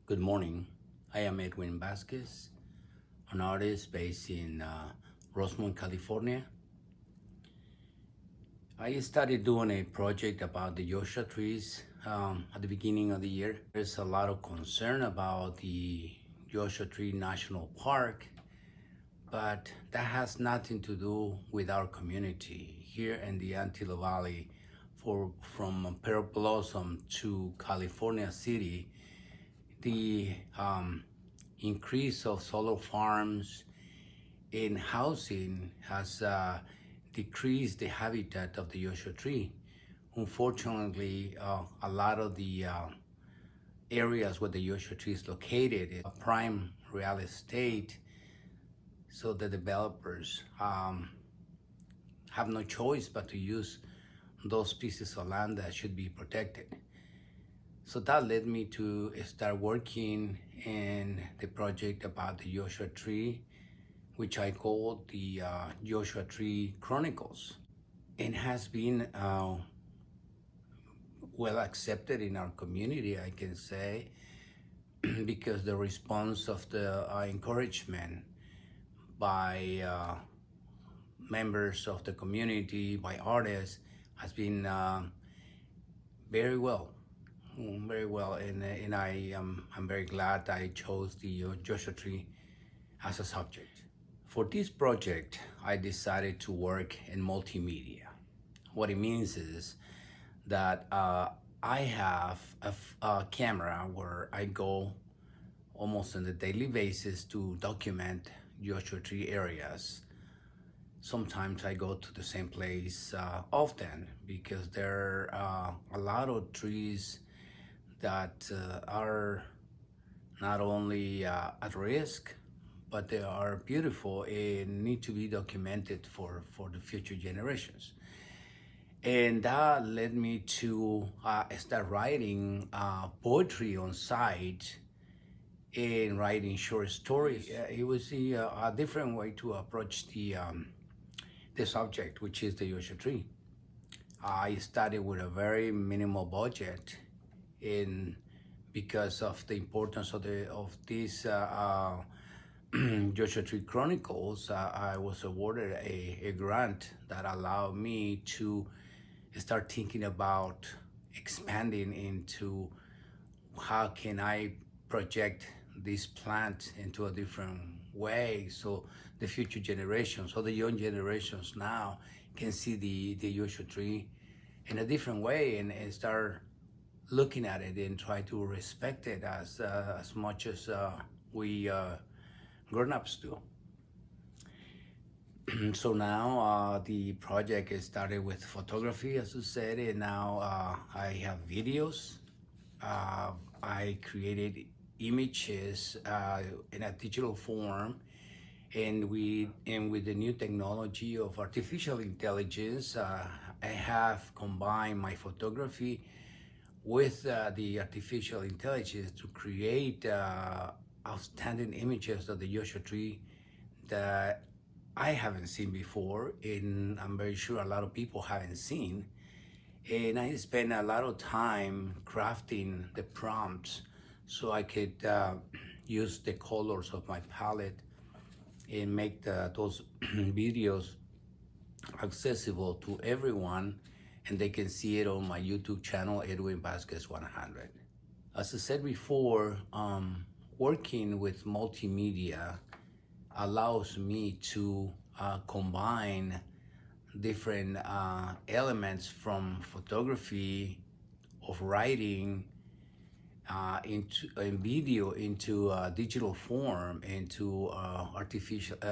Good morning. I am Edwin Vasquez, an artist based in Rosemont, California. I started doing a project about the Joshua trees at the beginning of the year. There's a lot of concern about the Joshua Tree National Park, but that has nothing to do with our community here in the Antelope Valley. From Pearl Blossom to California City, the increase of solar farms in housing has decreased the habitat of the Joshua tree. Unfortunately, a lot of the areas where the Joshua tree is located is prime real estate, so the developers have no choice but to use those pieces of land that should be protected. So that led me to start working in the project about the Joshua Tree, which I called the Joshua Tree Chronicles. It has been well accepted in our community, I can say, because the response of the encouragement by members of the community, by artists, has been very well. Very well, and I'm very glad I chose the Joshua Tree as a subject. For this project, I decided to work in multimedia. What it means is that I have a camera where I go almost on a daily basis to document Joshua Tree areas. Sometimes I go to the same place often because there are a lot of trees that are not only at risk, but they are beautiful and need to be documented for the future generations. And that led me to start writing poetry on site and writing short stories. It was a different way to approach the subject, which is the Joshua Tree. I started with a very minimal budget, and because of the importance of these Joshua Tree Chronicles, I was awarded a grant that allowed me to start thinking about expanding into how can I project this plant into a different way, so the future generations, so the young generations now can see the Joshua Tree in a different way and start looking at it and try to respect it as much as we grown-ups do. So now the project started with photography, as you said, and now I have videos. I created images in a digital form, and with the new technology of artificial intelligence, I have combined my photography with the artificial intelligence to create outstanding images of the Joshua Tree that I haven't seen before, and I'm very sure a lot of people haven't seen. And I spent a lot of time crafting the prompts so I could use the colors of my palette and make those videos accessible to everyone, and they can see it on my YouTube channel, Edwin Vasquez 100. As I said before, working with multimedia allows me to combine different elements from photography, of writing, into video, into digital form, into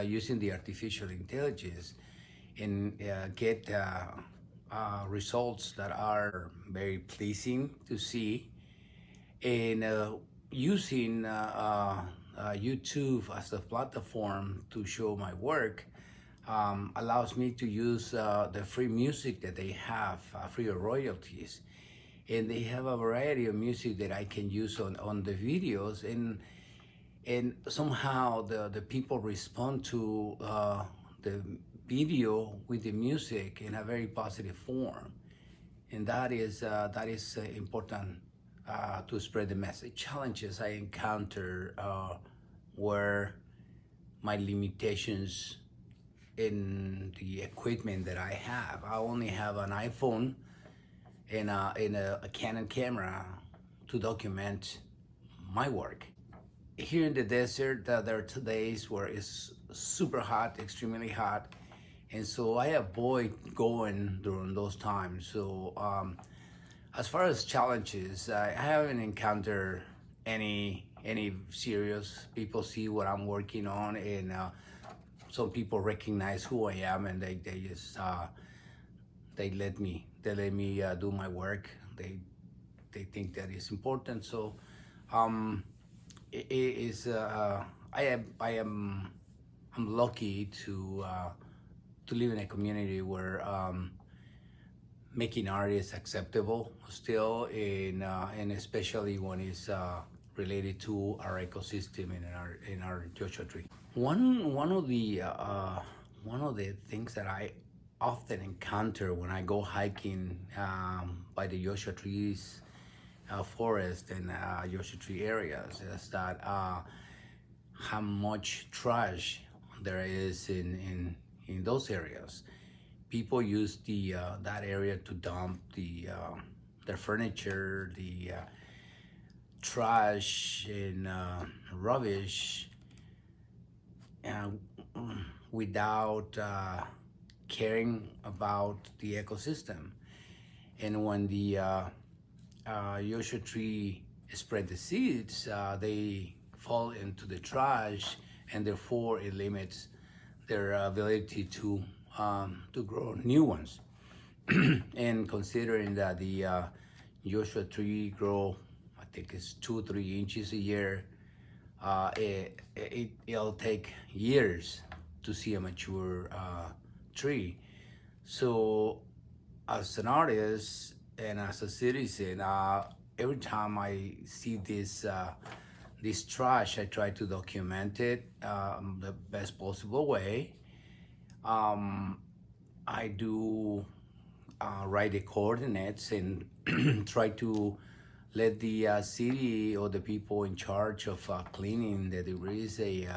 using the artificial intelligence, and get results that are very pleasing to see. And using YouTube as a platform to show my work allows me to use the free music that they have, free of royalties. And they have a variety of music that I can use on the videos, and somehow the people respond to the video with the music in a very positive form, and that is important to spread the message. Challenges I encounter were my limitations in the equipment that I have. I only have an iPhone and a Canon camera to document my work. Here in the desert, there are 2 days where it's super hot, extremely hot, and so I avoid going during those times. So as far as challenges, I haven't encountered any serious. People see what I'm working on, and some people recognize who I am, and they just they let me do my work. They think that is important. So it is I'm lucky to live in a community where making art is acceptable still, and especially when it's related to our ecosystem in our Joshua Tree. One of the things that I often encounter when I go hiking by the Joshua Trees forest and Joshua Tree areas is that how much trash there is in those areas. People use that area to dump their furniture, the trash and rubbish, without caring about the ecosystem. And when the Joshua Tree spread the seeds, they fall into the trash, and therefore it limits their ability to grow new ones. And considering that the Joshua Tree grow, I think it's 2-3 inches a year, it'll take years to see a mature tree. So as an artist and as a citizen, every time I see this trash, I try to document it the best possible way. I do write the coordinates and try to let the city or the people in charge of cleaning the debris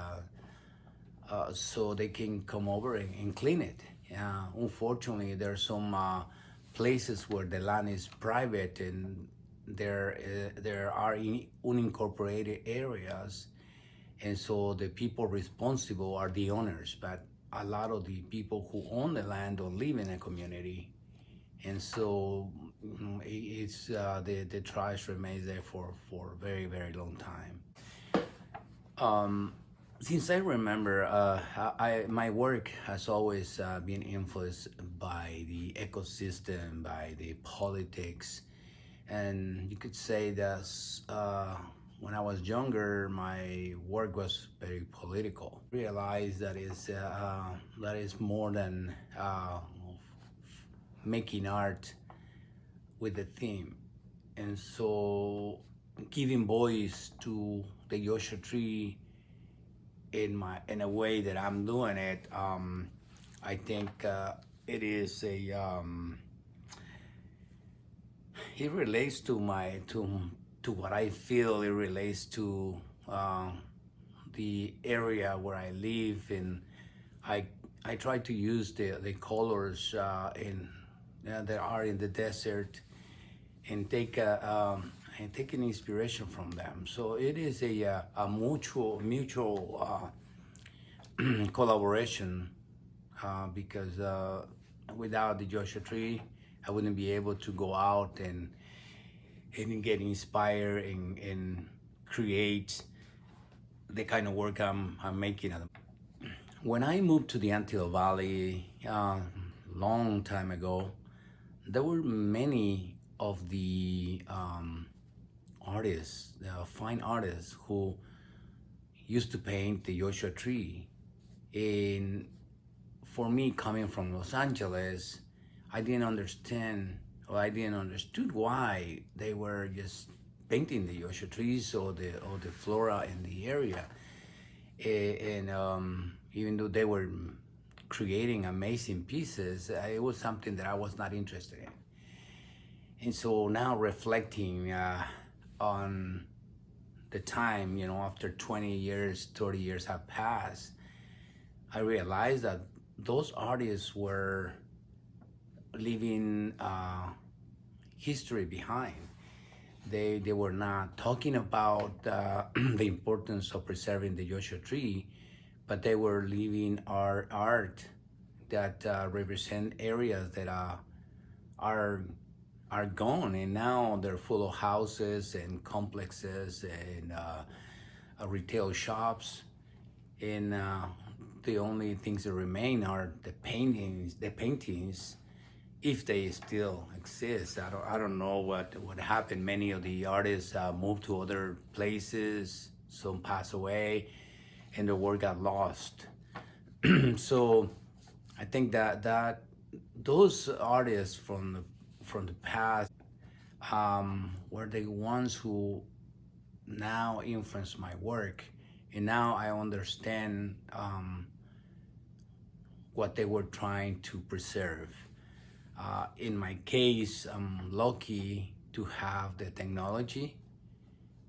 so they can come over and clean it. Unfortunately, there are some places where the land is private, and there are unincorporated areas, and so the people responsible are the owners, but a lot of the people who own the land don't live in a community, and so it's the trash remains there for a very, very long time. Since I remember, my work has always been influenced by the ecosystem, by the politics, and you could say that when I was younger, my work was very political. I realized that is more than making art with a theme, and so giving voice to the Joshua Tree in a way that I'm doing it, I think it is it relates to what I feel. It relates to the area where I live, and I try to use the colors that are in the desert and take an inspiration from them. So it is a mutual collaboration, because without the Joshua Tree, I wouldn't be able to go out and get inspired and create the kind of work I'm making. When I moved to the Antelope Valley long time ago, there were many of the artists, fine artists, who used to paint the Joshua Tree. And for me, coming from Los Angeles, I didn't understand why they were just painting the Joshua trees or the flora in the area. And even though they were creating amazing pieces, it was something that I was not interested in. And so now reflecting, on the time, after 20 years, 30 years have passed, I realized that those artists were leaving history behind. They were not talking about the importance of preserving the Joshua Tree, but they were leaving our art that represent areas that are gone, and now they're full of houses and complexes and retail shops, and the only things that remain are the paintings, if they still exist. I don't know what happened. Many of the artists moved to other places, some passed away, and the work got lost. So I think that those artists from the past were the ones who now influence my work, and now I understand what they were trying to preserve. In my case, I'm lucky to have the technology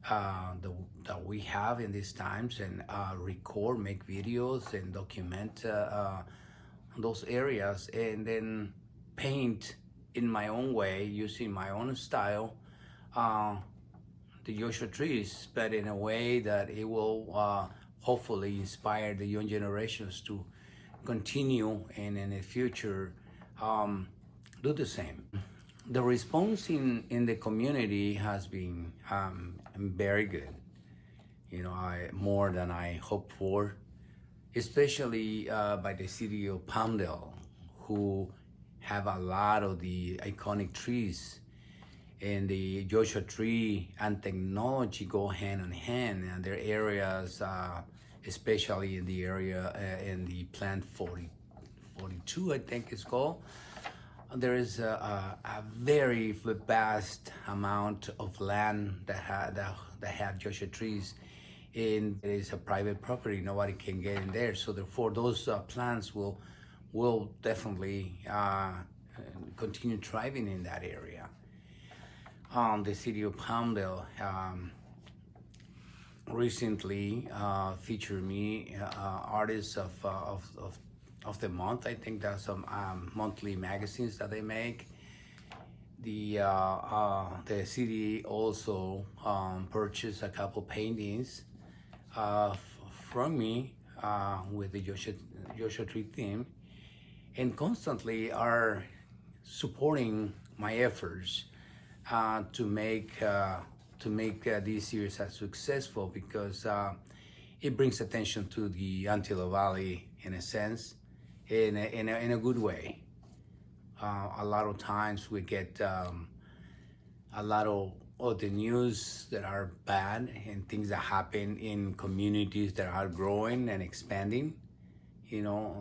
that we have in these times, and record, make videos, and document those areas, and then paint in my own way, using my own style, the Joshua trees, but in a way that it will hopefully inspire the young generations to continue, and in the future do the same. The response in the community has been very good. More than I hoped for, especially by the city of Palmdale, who have a lot of the iconic trees, and the Joshua tree and technology go hand in hand, and their areas, especially in the area in the plant 42, I think it's called. There is a very vast amount of land that have Joshua trees, and it is a private property. Nobody can get in there. So therefore, those plants will definitely continue thriving in that area. The city of Palmdale recently featured me artists of the month. I think there's some monthly magazines that they make. The city also purchased a couple paintings from me with the Joshua tree theme, and constantly are supporting my efforts to make this series as successful, because it brings attention to the Antilo Valley in a sense, in a good way. A lot of times we get a lot of the news that are bad, and things that happen in communities that are growing and expanding.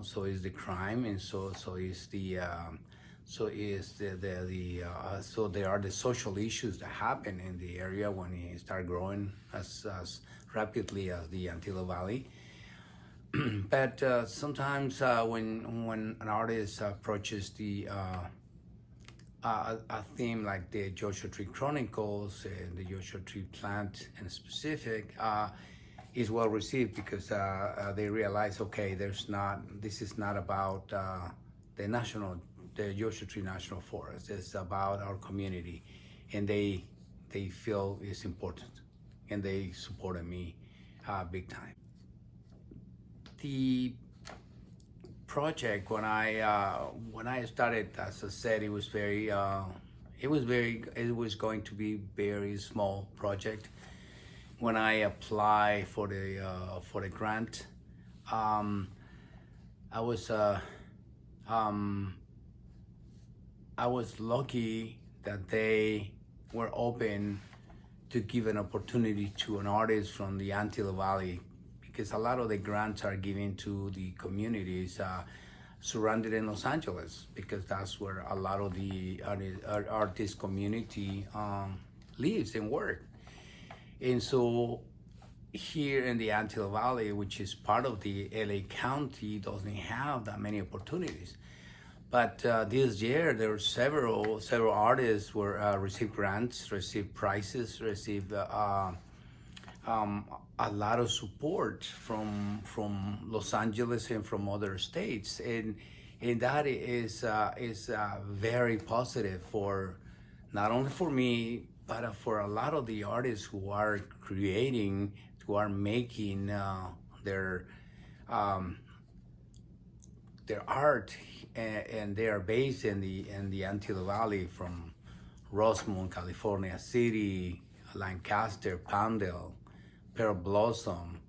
So is the crime, and so is the so there are the social issues that happen in the area when it start growing as rapidly as the Antilo Valley. But sometimes when an artist approaches a theme like the Joshua Tree Chronicles and the Joshua Tree plant in specific, is well received, because they realize, okay, this is not about the Joshua Tree National Forest. It's about our community, and they feel it's important, and they supported me big time. The project, when I started, as I said, it was going to be very small project. When I applied for the grant, I was lucky that they were open to give an opportunity to an artist from the Antilo Valley, because a lot of the grants are given to the communities surrounded in Los Angeles, because that's where a lot of the artist community lives and work. And so here in the Antilo Valley, which is part of the LA County, doesn't have that many opportunities. But this year, there were several artists were received grants, received prizes, received a lot of support from Los Angeles and from other states, and that is very positive for not only for me but for a lot of the artists who are creating, who are making their um, their art, and they are based in the Antelope Valley, from Rosemont, California City, Lancaster, Palmdale, Pearl Blossom,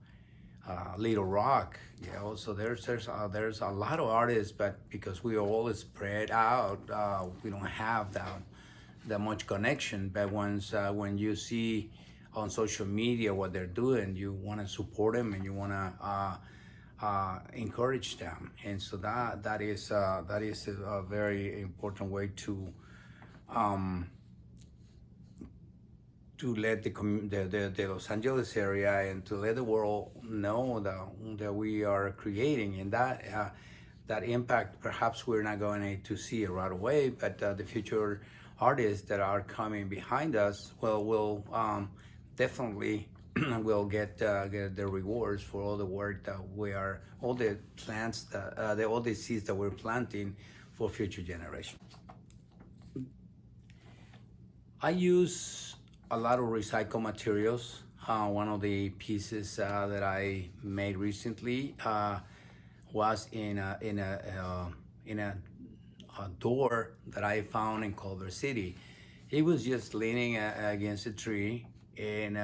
Little Rock. So there's a lot of artists, but because we are all spread out, we don't have that much connection. But once when you see on social media what they're doing, you want to support them and you want to encourage them, and so that is a very important way to let the Los Angeles area and to let the world know that we are creating, and that impact perhaps we're not going to see it right away, but the future artists that are coming behind us will definitely will get the rewards for all the work that we are, all the plants that all the seeds that we're planting for future generations. I use a lot of recycled materials. One of the pieces that I made recently was in a door that I found in Culver City. It was just leaning against a tree, and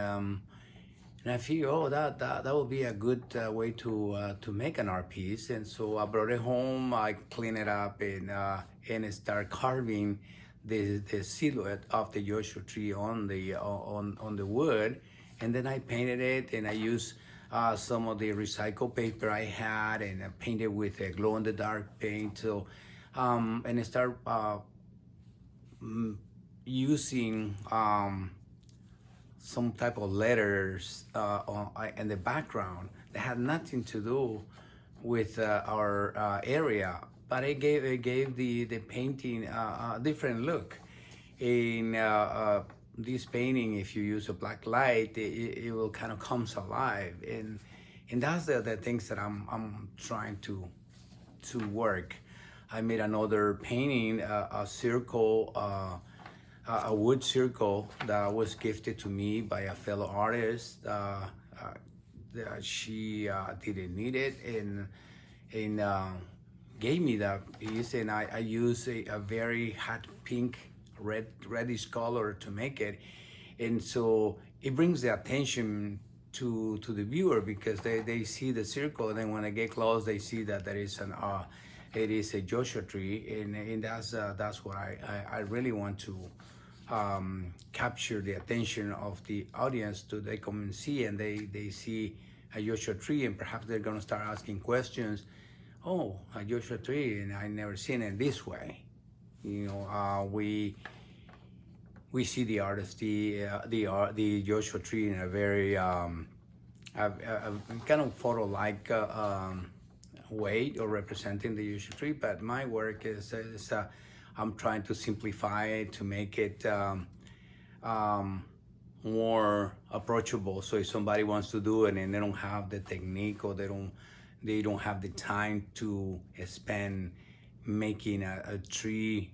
I figured, oh, that would be a good way to make an art piece. And so I brought it home. I cleaned it up and start carving the silhouette of the Joshua tree on the wood, and then I painted it, and I used some of the recycled paper I had, and I painted with a glow in the dark paint. So and I start using some type of letters in the background that had nothing to do with our area, but it gave the painting a different look. In this painting, if you use a black light, it will kind of comes alive, and that's the things that I'm trying to work. I made another painting, a circle, a wood circle that was gifted to me by a fellow artist. She didn't need it, and gave me that piece, and I use a very hot pink, reddish color to make it, and so it brings the attention to the viewer, because they see the circle, and then when they get close, they see that there is it is a Joshua tree, and that's what I really want to capture the attention of the audience, to they come and see, and they see a Joshua tree, and perhaps they're gonna start asking questions. Oh, a Joshua tree, and I never seen it this way. We see the artist, the Joshua tree in a very a kind of photo-like way of representing the Joshua tree. But my work is I'm trying to simplify it, to make it more approachable. So if somebody wants to do it and they don't have the technique, or they don't have the time to spend making a tree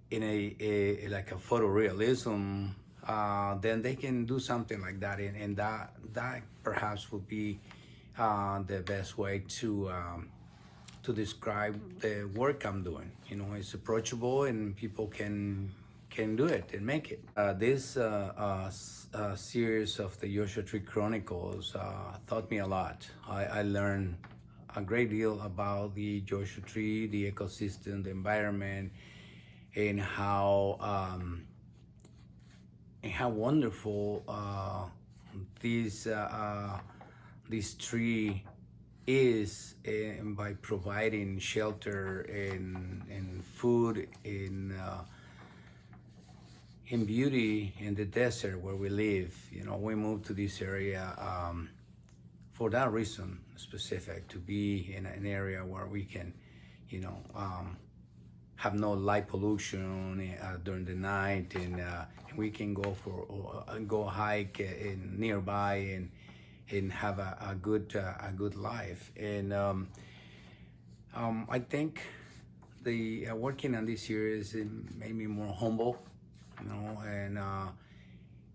in a like a photorealism, then they can do something like that, and that perhaps would be the best way to describe the work I'm doing. It's approachable, and people can do it and make it. This series of the Joshua Tree Chronicles taught me a lot. I learned a great deal about the Joshua Tree, the ecosystem, the environment, and how wonderful this tree is, by providing shelter and food in beauty in the desert where we live. We moved to this area for that reason specific, to be in an area where we can have no light pollution during the night, and we can go go hike in nearby and have a good life. And I think the working on this series made me more humble, and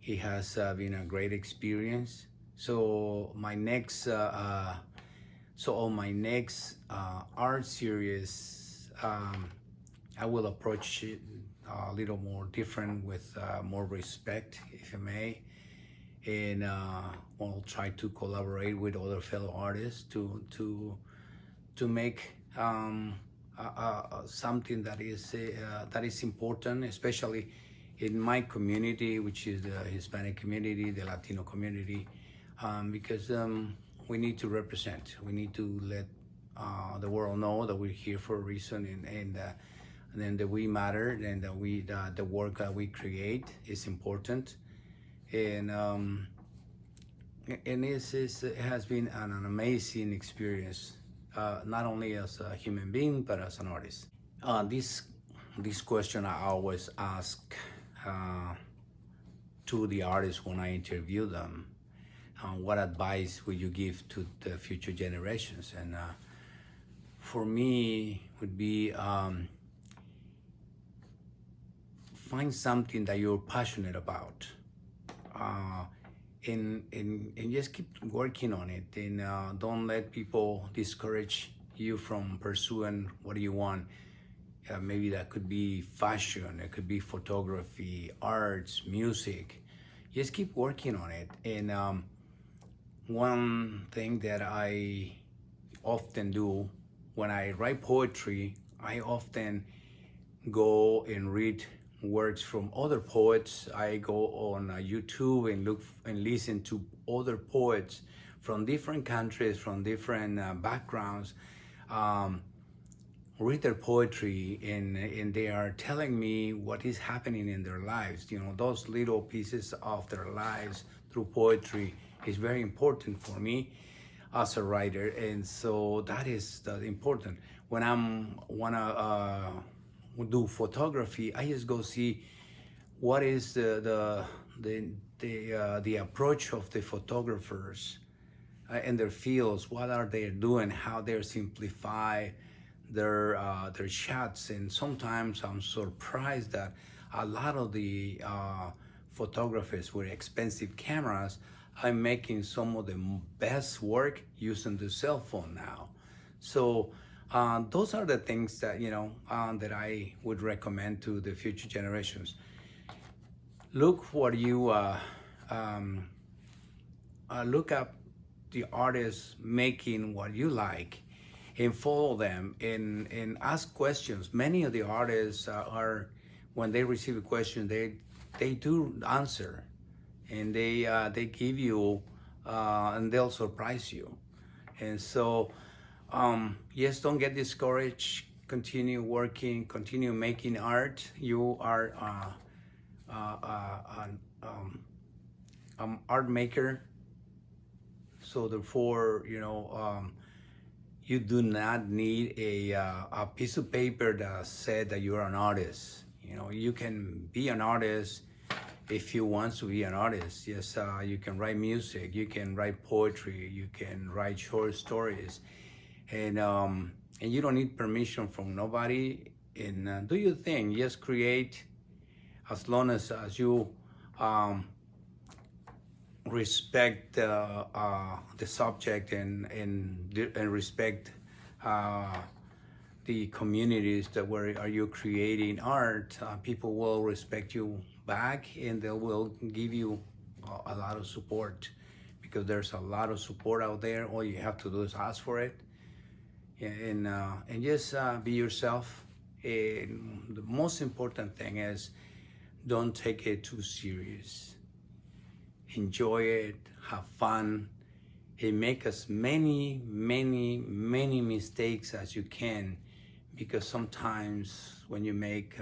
it has been a great experience. So on my next art series, I will approach it a little more different with more respect, if I may, and we'll try to collaborate with other fellow artists to make something that is important, especially in my community, which is the Hispanic community, the Latino community, because we need to represent. We need to let the world know that we're here for a reason, and then that we matter, and that the work that we create is important, and it has been an amazing experience, not only as a human being but as an artist. This question I always ask to the artists when I interview them. What advice would you give to the future generations? And for me, would be find something that you're passionate about, and just keep working on it, and don't let people discourage you from pursuing what you want. Maybe that could be fashion, it could be photography, arts, music. Just keep working on it. And one thing that I often do when I write poetry, I often go and read works from other poets. I go on YouTube and look and listen to other poets from different countries, from different backgrounds, read their poetry, and they are telling me what is happening in their lives. Those little pieces of their lives through poetry is very important for me as a writer, and so that is important. When I wanna do photography, I just go see what is the approach of the photographers in their fields. What are they doing? How they simplify their shots. And sometimes I'm surprised that a lot of the photographers with expensive cameras are making some of the best work using the cell phone now. So those are the things that that I would recommend to the future generations. Look what you look up the artists making what you like, and follow them, and ask questions. Many of the artists are, when they receive a question, they do answer, and they give you and they'll surprise you. And so yes, don't get discouraged. Continue working, continue making art. You are an art maker, so therefore you do not need a piece of paper that said that you're an artist. You can be an artist if you want to be an artist. Yes, you can write music, you can write poetry, you can write short stories, and you don't need permission from nobody. And do your thing. Just create, as long as you respect the subject and respect the communities that where are you creating art. People will respect you back, and they will give you a lot of support, because there's a lot of support out there. All you have to do is ask for it, and just be yourself. And the most important thing is, don't take it too serious. Enjoy it, have fun, and make as many mistakes as you can, because sometimes when you make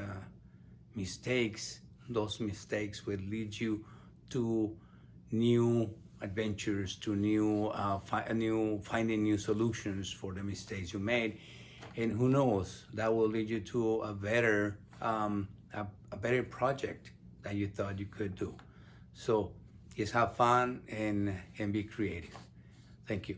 mistakes, those mistakes will lead you to new adventures, to finding new solutions for the mistakes you made. And who knows, that will lead you to a better project than you thought you could do. So just have fun and be creative. Thank you.